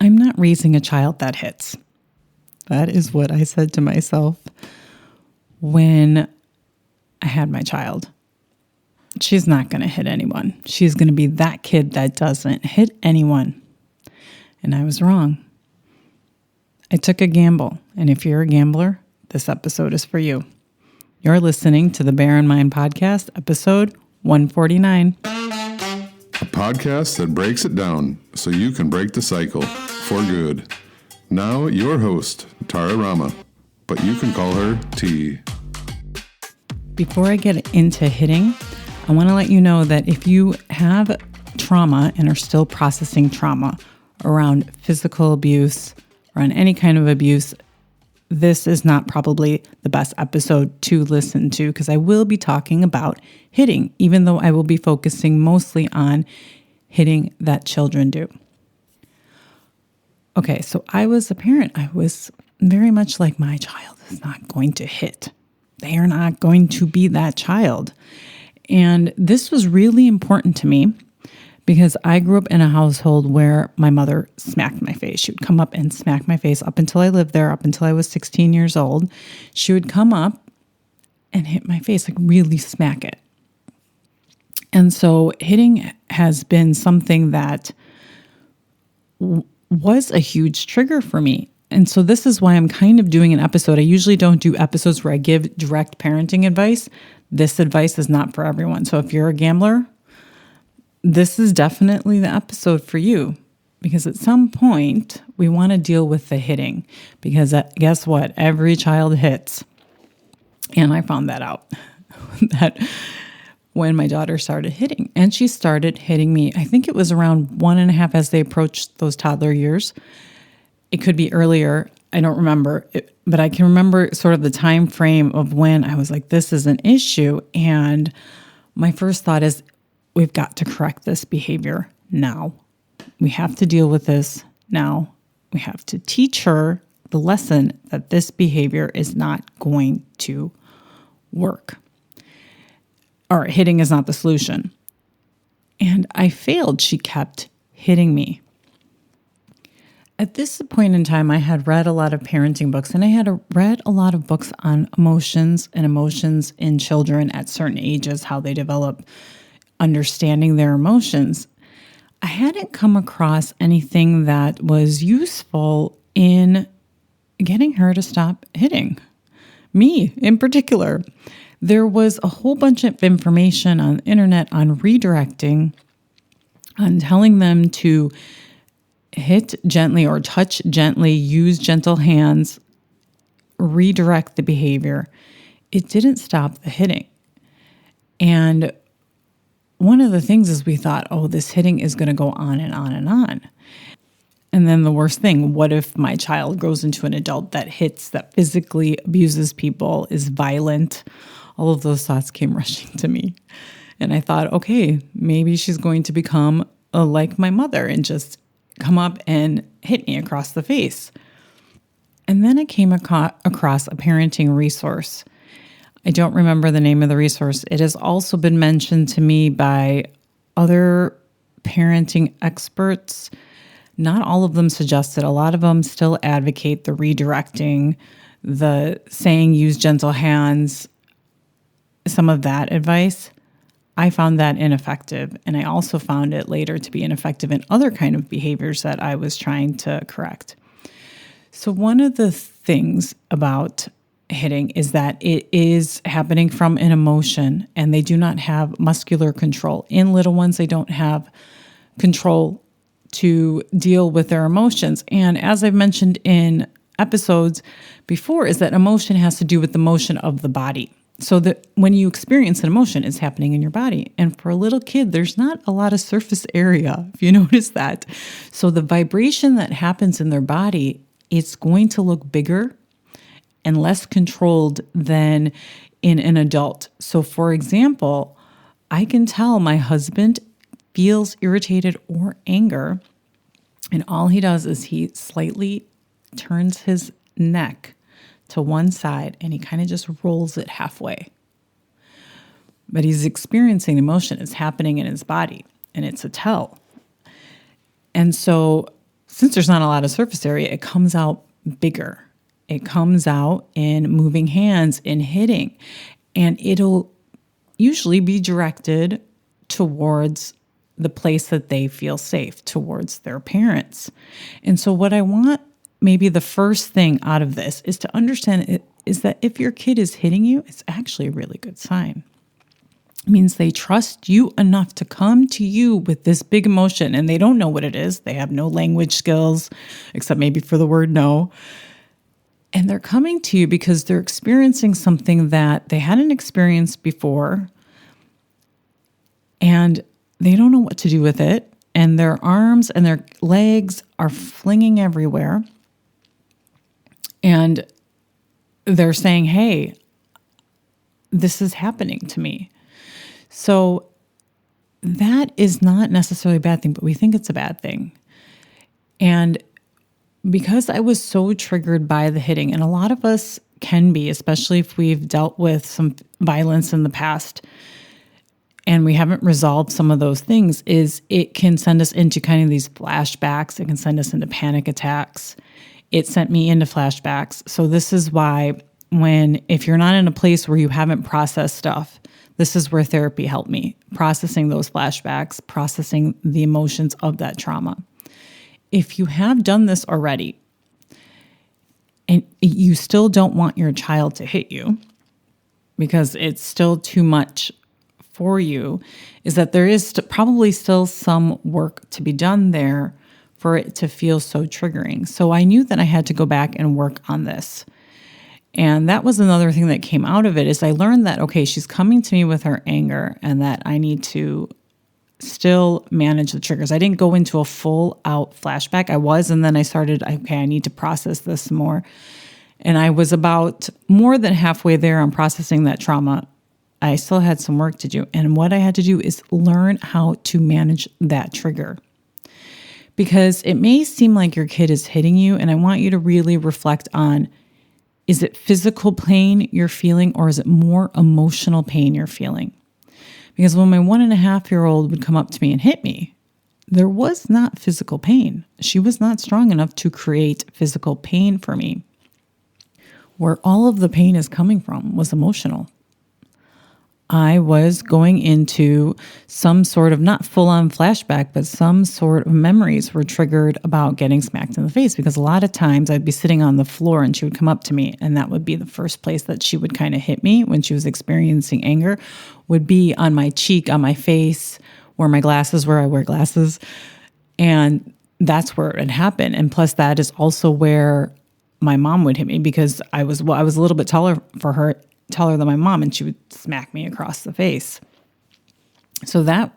I'm not raising a child that hits. That is what I said to myself when I had my child. She's not going to hit anyone. She's going to be that kid that doesn't hit anyone. And I was wrong. I took a gamble. And if you're a gambler, this episode is for you. You're listening to the Bear in Mind podcast, episode 149. A podcast that breaks it down so you can break the cycle for good. Now, your host, Tara Rama, but you can call her T. Before I get into hitting, I want to let you know that if you have trauma and are still processing trauma around physical abuse, around any kind of abuse, this is not probably the best episode to listen to because I will be talking about hitting, even though I will be focusing mostly on hitting that children do. Okay, so I was a parent. I was very much like, my child is not going to hit. They are not going to be that child. And this was really important to me because I grew up in a household where my mother smacked my face. She would come up and smack my face up until I lived there, up until I was 16 years old. She would come up and hit my face, like really smack it. And so hitting has been something that was a huge trigger for me. And so this is why I'm kind of doing an episode. I usually don't do episodes where I give direct parenting advice. This advice is not for everyone. So if you're a gambler, this is definitely the episode for you, because at some point we want to deal with the hitting, because guess what? Every child hits. And I found that out that when my daughter started hitting, and she started hitting me, I think it was around 1.5 as they approached those toddler years. It could be earlier. I don't remember, but I can remember sort of the time frame of when I was like, this is an issue. And my first thought is, we've got to correct this behavior now. We have to deal with this now. We have to teach her the lesson that this behavior is not going to work. Or hitting is not the solution. And I failed. She kept hitting me. At this point in time, I had read a lot of parenting books, and I had read a lot of books on emotions and emotions in children at certain ages, how they develop understanding their emotions. I hadn't come across anything that was useful in getting her to stop hitting me in particular. There was a whole bunch of information on the internet on redirecting, on telling them to hit gently or touch gently, use gentle hands, redirect the behavior. It didn't stop the hitting. And one of the things is we thought, oh, this hitting is going to go on and on and on. And then the worst thing, what if my child grows into an adult that hits, that physically abuses people, is violent? All of those thoughts came rushing to me. And I thought, okay, maybe she's going to become like my mother and just come up and hit me across the face. And then I came across a parenting resource. I don't remember the name of the resource. It has also been mentioned to me by other parenting experts. Not all of them suggest it. A lot of them still advocate the redirecting, the saying use gentle hands, some of that advice. I found that ineffective, and I also found it later to be ineffective in other kind of behaviors that I was trying to correct. So one of the things about hitting is that it is happening from an emotion, and they do not have muscular control. In little ones, they don't have control to deal with their emotions. And as I've mentioned in episodes before, is that emotion has to do with the motion of the body. So that when you experience an emotion, it's happening in your body. And for a little kid, there's not a lot of surface area, if you notice that. So the vibration that happens in their body, it's going to look bigger and less controlled than in an adult. So for example, I can tell my husband feels irritated or anger, and all he does is he slightly turns his neck to one side and he kind of just rolls it halfway. But he's experiencing emotion. It's happening in his body, and it's a tell. And so since there's not a lot of surface area, it comes out bigger. It comes out in moving hands, in hitting, and it'll usually be directed towards the place that they feel safe, towards their parents. And so what I want, maybe the first thing out of this is to understand it, is that if your kid is hitting you, it's actually a really good sign. It means they trust you enough to come to you with this big emotion, and they don't know what it is. They have no language skills, except maybe for the word no. And they're coming to you because they're experiencing something that they hadn't experienced before, and they don't know what to do with it. And their arms and their legs are flinging everywhere. And they're saying, hey, this is happening to me. So that is not necessarily a bad thing, but we think it's a bad thing. And because I was so triggered by the hitting, and a lot of us can be, especially if we've dealt with some violence in the past and we haven't resolved some of those things, is it can send us into kind of these flashbacks. It can send us into panic attacks. It sent me into flashbacks. So this is why if you're not in a place where you haven't processed stuff, this is where therapy helped me, processing those flashbacks, processing the emotions of that trauma. If you have done this already and you still don't want your child to hit you because it's still too much for you, is that there is probably still some work to be done there for it to feel so triggering. So I knew that I had to go back and work on this. And that was another thing that came out of it, is I learned that, okay, she's coming to me with her anger and that I need to still manage the triggers. I didn't go into a full out flashback. I was, and then I started, okay, I need to process this more. And I was about more than halfway there on processing that trauma. I still had some work to do. And what I had to do is learn how to manage that trigger. Because it may seem like your kid is hitting you, and I want you to really reflect on, is it physical pain you're feeling, or is it more emotional pain you're feeling? Because when my 1.5-year-old would come up to me and hit me, there was not physical pain. She was not strong enough to create physical pain for me. Where all of the pain is coming from was emotional. I was going into some sort of, not full-on flashback, but some sort of memories were triggered about getting smacked in the face, because a lot of times I'd be sitting on the floor and she would come up to me, and that would be the first place that she would kind of hit me when she was experiencing anger, would be on my cheek, on my face, where my glasses were. I wear glasses. And that's where it happened. And plus that is also where my mom would hit me, because I was a little bit taller than my mom, and she would smack me across the face. So that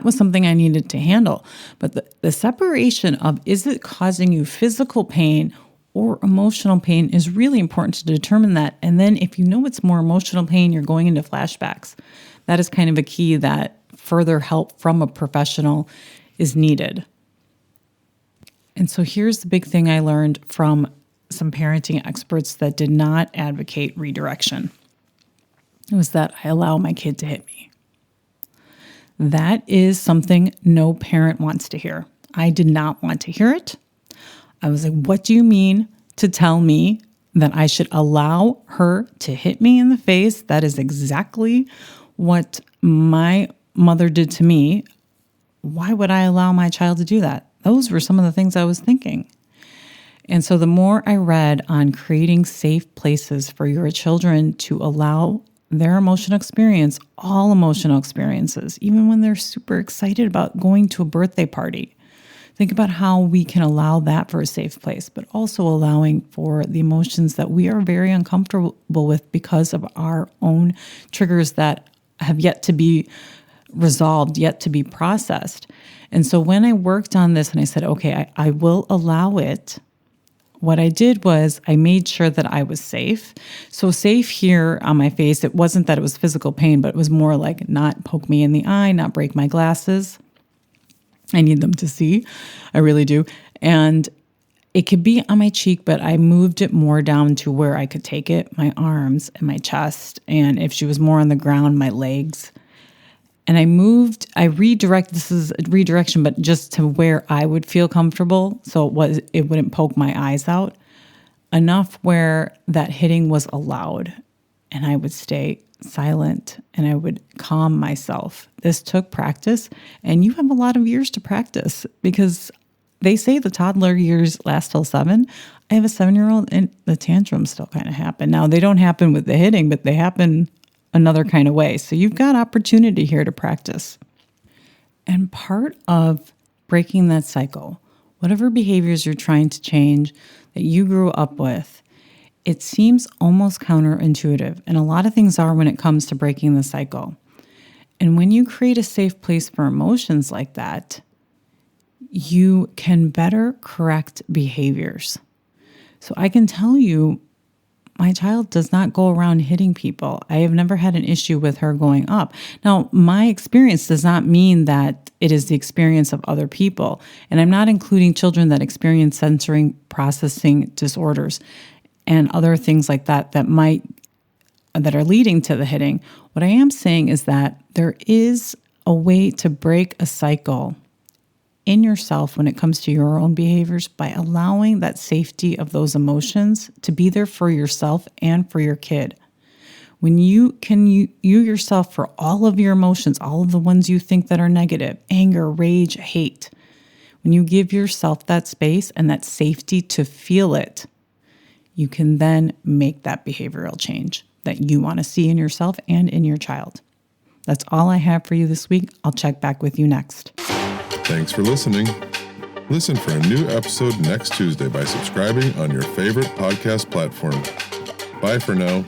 was something I needed to handle. But the separation of, is it causing you physical pain or emotional pain, is really important to determine that. And then if you know it's more emotional pain, you're going into flashbacks. That is kind of a key that further help from a professional is needed. And so here's the big thing I learned from some parenting experts that did not advocate redirection. It was that I allow my kid to hit me. That is something no parent wants to hear. I did not want to hear it. I was like, what do you mean to tell me that I should allow her to hit me in the face? That is exactly what my mother did to me. Why would I allow my child to do that? Those were some of the things I was thinking. And so the more I read on creating safe places for your children to allow their emotional experience, all emotional experiences, even when they're super excited about going to a birthday party, think about how we can allow that for a safe place, but also allowing for the emotions that we are very uncomfortable with because of our own triggers that have yet to be resolved, yet to be processed. And so when I worked on this and I said, okay, I will allow it, what I did was I made sure that I was safe. So safe here on my face, it wasn't that it was physical pain, but it was more like not poke me in the eye, not break my glasses. I need them to see. I really do. And it could be on my cheek, but I moved it more down to where I could take it, my arms and my chest. And if she was more on the ground, my legs. And I redirected, this is a redirection, but just to where I would feel comfortable. So it wouldn't poke my eyes out enough where that hitting was allowed. And I would stay silent and I would calm myself. This took practice, and you have a lot of years to practice because they say the toddler years last till 7. I have a 7-year-old and the tantrums still kind of happen. Now, they don't happen with the hitting, but they happen another kind of way. So you've got opportunity here to practice. And part of breaking that cycle, whatever behaviors you're trying to change that you grew up with, it seems almost counterintuitive. And a lot of things are when it comes to breaking the cycle. And when you create a safe place for emotions like that, you can better correct behaviors. So I can tell you, my child does not go around hitting people. I have never had an issue with her going up. Now, my experience does not mean that it is the experience of other people. And I'm not including children that experience sensory processing disorders and other things like that that are leading to the hitting. What I am saying is that there is a way to break a cycle in yourself when it comes to your own behaviors by allowing that safety of those emotions to be there for yourself and for your kid. When you yourself for all of your emotions, all of the ones you think that are negative, anger, rage, hate, when you give yourself that space and that safety to feel it, you can then make that behavioral change that you want to see in yourself and in your child. That's all I have for you this week. I'll check back with you next. Thanks for listening. Listen for a new episode next Tuesday by subscribing on your favorite podcast platform. Bye for now.